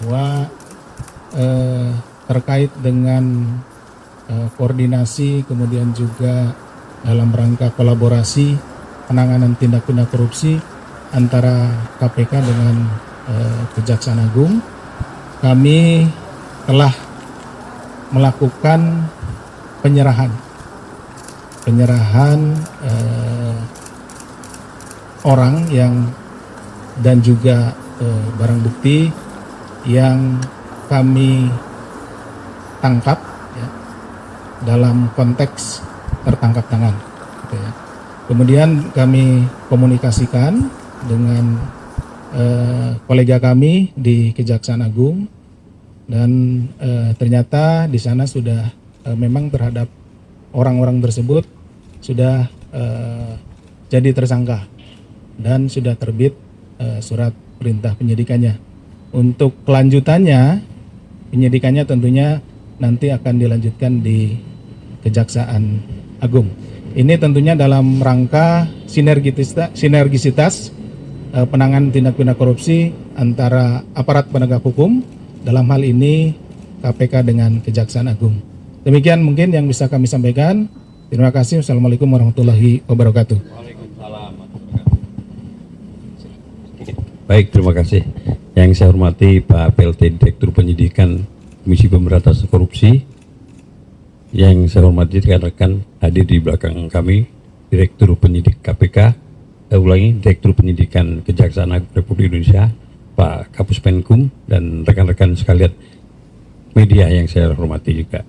bahwa terkait dengan koordinasi, kemudian juga dalam rangka kolaborasi penanganan tindak pidana korupsi antara KPK dengan Kejaksaan Agung, kami telah melakukan penyerahan orang yang dan juga barang bukti yang kami tangkap ya, dalam konteks tertangkap tangan gitu ya. Kemudian kami komunikasikan dengan kolega kami di Kejaksaan Agung dan ternyata di sana sudah memang terhadap orang-orang tersebut sudah jadi tersangka dan sudah terbit surat perintah penyidikannya. Untuk kelanjutannya penyidikannya tentunya nanti akan dilanjutkan di Kejaksaan Agung. Ini tentunya dalam rangka sinergisitas penanganan tindak pidana korupsi antara aparat penegak hukum, dalam hal ini KPK dengan Kejaksaan Agung. Demikian mungkin yang bisa kami sampaikan. Terima kasih. Wassalamualaikum warahmatullahi wabarakatuh. Waalaikumsalam. Baik, terima kasih. Yang saya hormati Pak PLT Direktur Penyidikan Komisi Pemberantasan Korupsi. Yang saya hormati rekan-rekan hadir di belakang kami, Direktur Penyidik KPK, Direktur Penyidikan Kejaksaan Agung Republik Indonesia, Pak Kapus Penkum, dan rekan-rekan sekalian media yang saya hormati juga.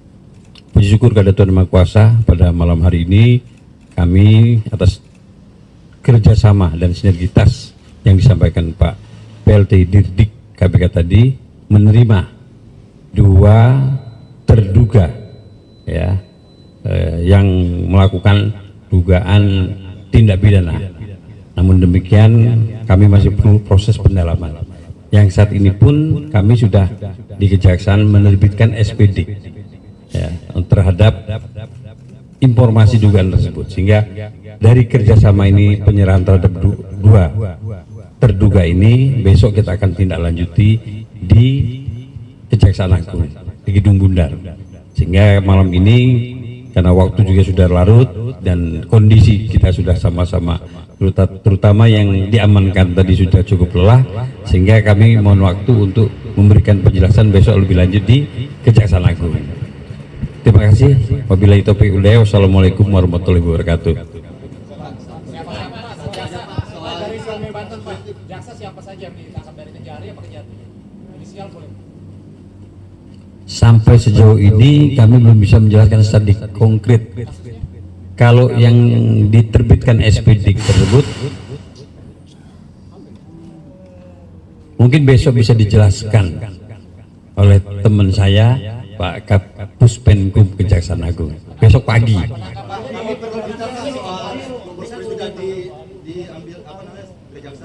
Puji syukur kepada Tuhan Yang Maha Kuasa, pada malam hari ini kami atas kerjasama dan sinergitas yang disampaikan Pak PLT Dirdik KPK tadi menerima dua terduga ya yang melakukan dugaan tindak pidana. Namun demikian kami masih perlu proses pendalaman. Yang saat ini pun kami sudah di Kejaksaan menerbitkan SPD ya, terhadap informasi dugaan tersebut, sehingga dari kerjasama ini penyerahan terhadap dua terduga ini besok kita akan tindak lanjuti di Kejaksaan Agung di Gedung Bundar, sehingga malam ini karena waktu juga sudah larut dan kondisi kita sudah sama-sama terutama yang diamankan tadi sudah cukup lelah, sehingga kami mohon waktu untuk memberikan penjelasan besok lebih lanjut di Kejaksaan Agung. Terima kasih. Wabillahi taufiq wal hidayah. Wassalamualaikum warahmatullahi wabarakatuh. Sampai sejauh ini kami belum bisa menjelaskan secara konkret. Kalau yang diterbitkan SPD tersebut mungkin besok bisa dijelaskan oleh teman saya Pak Kapus Penkum Kejaksaan Agung besok pagi.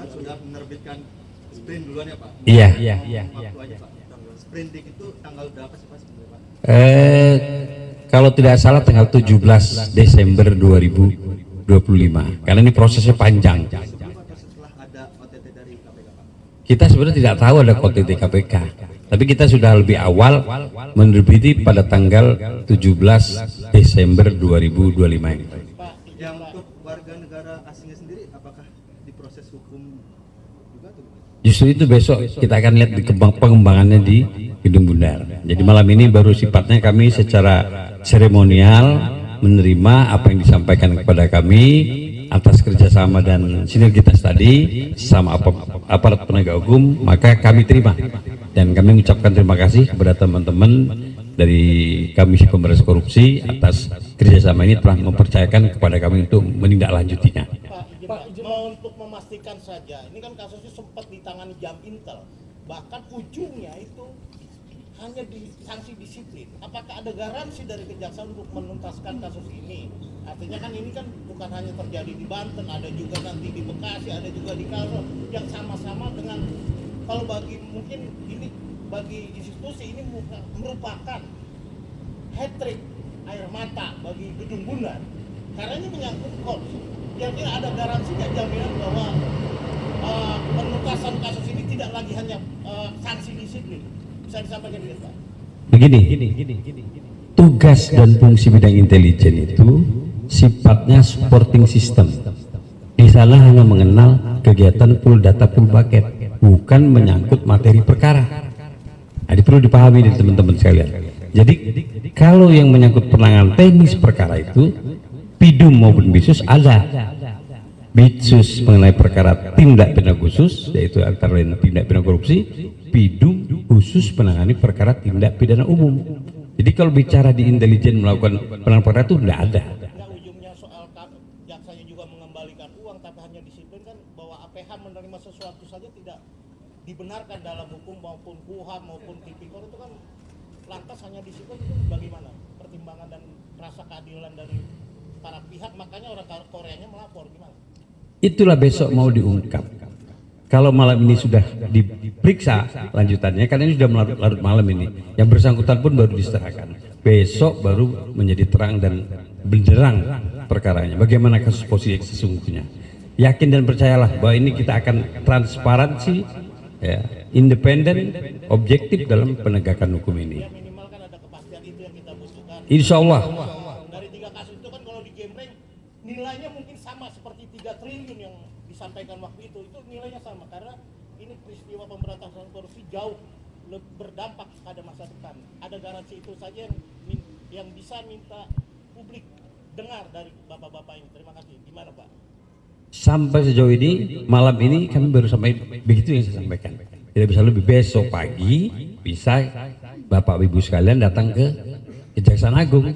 Sudah menerbitkan sprint duluan ya Pak? Iya. Sprinting itu tanggal berapa sih Pak sebenarnya Pak? Kalau tidak salah tanggal 17 Desember 2025. Karena ini prosesnya panjang. Setelah ada OTT dari KPK Pak? Kita sebenarnya tidak tahu ada OTT KPK. Tapi kita sudah lebih awal menerbiti pada tanggal 17 Desember 2025 ini. Pak, yang untuk warga negara asingnya sendiri apakah diproses hukum juga tuh? Justru itu besok kita akan lihat di pengembangannya di Gedung Bundar. Jadi malam ini baru sifatnya kami secara seremonial menerima apa yang disampaikan kepada kami atas kerjasama dan sinergitas tadi sama aparat penegak hukum, maka kami terima dan kami mengucapkan terima kasih kepada teman-teman dari Komisi Pemberantasan Korupsi atas kerjasama ini telah mempercayakan kepada kami untuk menindaklanjutinya. Pak, untuk memastikan saja, ini kan kasusnya sempat ditangani jam Intel, bahkan ujungnya itu hanya di sanksi disiplin. Apakah ada garansi dari Kejaksaan untuk menuntaskan kasus ini? Artinya kan ini kan bukan hanya terjadi di Banten, ada juga nanti di Bekasi, ada juga di Kalsel yang sama-sama dengan, kalau bagi mungkin ini bagi institusi ini merupakan hat-trick air mata bagi Gedung Bundar karena ini menyangkut korupsi. Kira-kira ada garansinya jaminan bahwa penuntasan kasus ini tidak lagi hanya sanksi disiplin? Bisa disampaikan gitu, Pak? Begini, tugas dan fungsi bidang intelijen itu sifatnya supporting system. Di sana hanya mengenal kegiatan full data full bucket, bukan menyangkut materi perkara. Nah, ini perlu dipahami dari teman-teman sekalian. Jadi kalau yang menyangkut penanganan teknis perkara itu, Pidum maupun Bitsus ada. Bitsus mengenai perkara tindak pidana khusus, yaitu antara lain tindak pidana korupsi. Pidum khusus menangani perkara tindak pidana umum. Jadi kalau bicara di intelijen melakukan penanganan perkara itu tidak ada. Nah, ujungnya soal jaksanya juga mengembalikan uang, tapi hanya disiplin kan bahwa APH menerima sesuatu saja tidak dibenarkan dalam hukum maupun KUHAP maupun Tipikor itu kan lantas hanya disiplin. Itu bagaimana pertimbangan dan rasa keadilan dari para pihak, makanya orang Koreanya melapor gimana? Itulah besok mau diungkap. Kalau malam ini sudah diperiksa lanjutannya, karena ini sudah larut malam ini, yang bersangkutan pun baru diserahkan. Besok baru menjadi terang dan benderang perkaranya. Bagaimana kasus posisi sesungguhnya? Yakin dan percayalah bahwa ini kita akan transparansi, ya, independen, objektif dalam penegakan hukum ini. Ya minimal kan ada kepastian, itu yang kita butuhkan. Insya Allah. Dari 3 kasus itu kan kalau digembreng nilainya mungkin sama seperti 3 triliun yang disampaikan waktu itu nilainya sama, karena ini peristiwa pemberantasan korupsi jauh berdampak pada masa depan. Ada garansi itu saja yang bisa minta publik dengar dari bapak-bapak ini. Terima kasih. Gimana Pak? Sampai sejauh ini malam ini kami baru sampai begitu yang saya sampaikan. Tidak bisa lebih. Besok pagi bisa Bapak Ibu sekalian datang ke Kejaksaan Agung.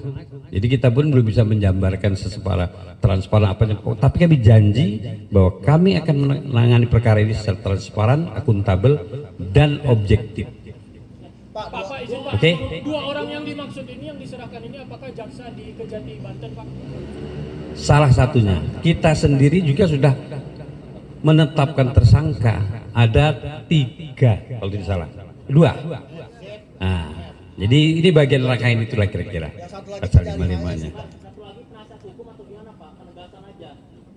Jadi kita pun belum bisa menjabarkan secara transparan apa yang, tapi kami janji bahwa kami akan menangani perkara ini secara transparan, akuntabel, dan objektif. Pak izin Pak, Oke. Dua orang yang dimaksud ini yang diserahkan ini apakah jaksa di Kejati Banten Pak? Salah satunya, kita sendiri juga sudah menetapkan tersangka. Ada 3 kalau tidak salah, 2. Nah, jadi ini bagian rangkaian itulah kira-kira pasal 55-nya. Satu lagi penasihat hukum atau gimana Pak? Penegasan aja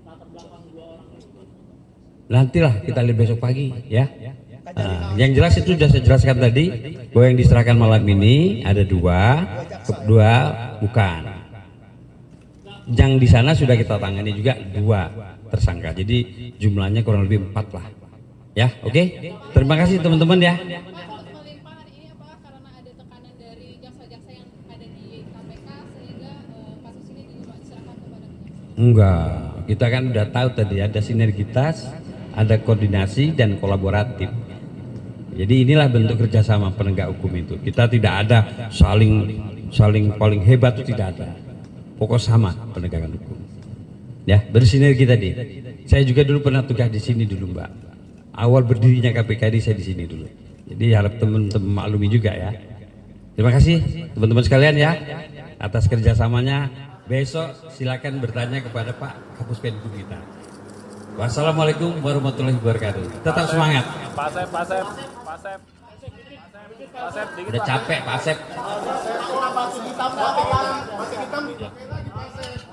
latar belakang 2 orang itu. Nantilah kita lihat besok pagi ya. Nah, yang jelas itu sudah saya jelaskan tadi bahwa yang diserahkan malam ini ada 2 bukan. Yang di sana sudah kita tangani juga 2 tersangka. Jadi jumlahnya kurang lebih 4 lah. Ya, oke. Terima kasih teman-teman ya. Enggak, kita kan udah tahu tadi ada sinergitas, ada koordinasi dan kolaboratif. Jadi inilah bentuk kerjasama penegak hukum itu. Kita tidak ada saling paling hebat, itu tidak ada. Pokok sama penegakan hukum. Ya, bersinergi tadi. Saya juga dulu pernah tugas di sini dulu, Mbak. Awal berdirinya KPK ini saya di sini dulu. Jadi harap teman-teman maklumi juga ya. Terima kasih teman-teman sekalian ya atas kerjasamanya. Besok silakan bertanya kepada Pak Kapus Penkum kita. Wassalamualaikum warahmatullahi wabarakatuh. Tetap semangat. Pak Asep. Udah capek Pak Asep.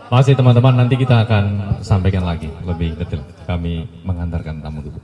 Masih teman-teman, nanti kita akan sampaikan lagi lebih detail. Kami mengantarkan tamu dulu.